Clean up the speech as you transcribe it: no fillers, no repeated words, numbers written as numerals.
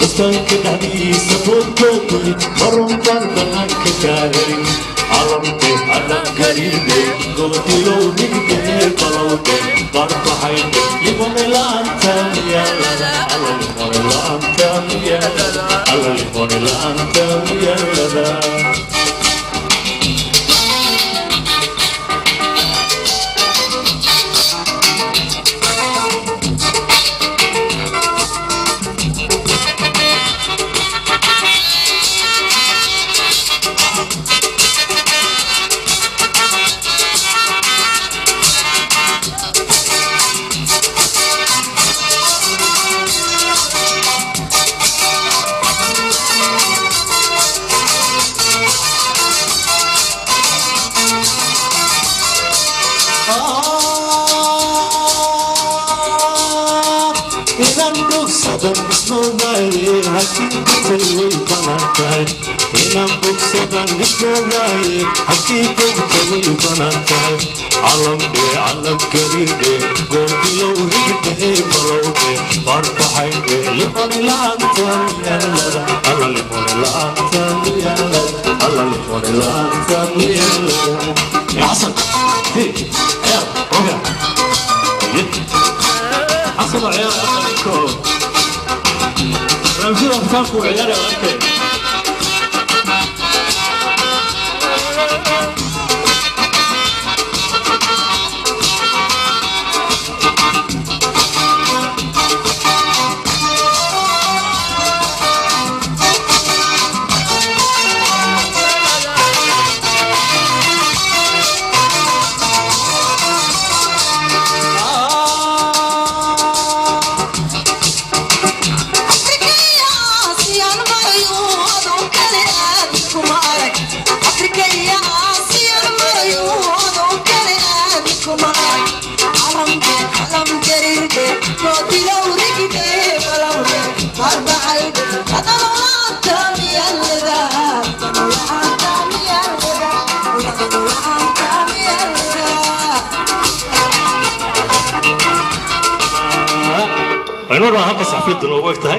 Estoy quedadizo pututuri Barumbar banak kekarin Alamte alam garide Gotilo nigde palaude Barpahayde Limonelanta yalala Ala limonelanta yalala Ala limonelanta yalala Sadan bismillahir hakikatul banatay Inam buk sadan bismillahir hakikatul banatay Alam de alam karide Gotilo higde balaude Barpahayde limon lantan yalala Ala limon lantan yalala Ala limon lantan yalala Ya Hasan Hey Ya Roga Hasan ya Hasan Ramsey أفكاركم عيالي وأنت Bueno, vamos a pasar a hacer de nuevo esta,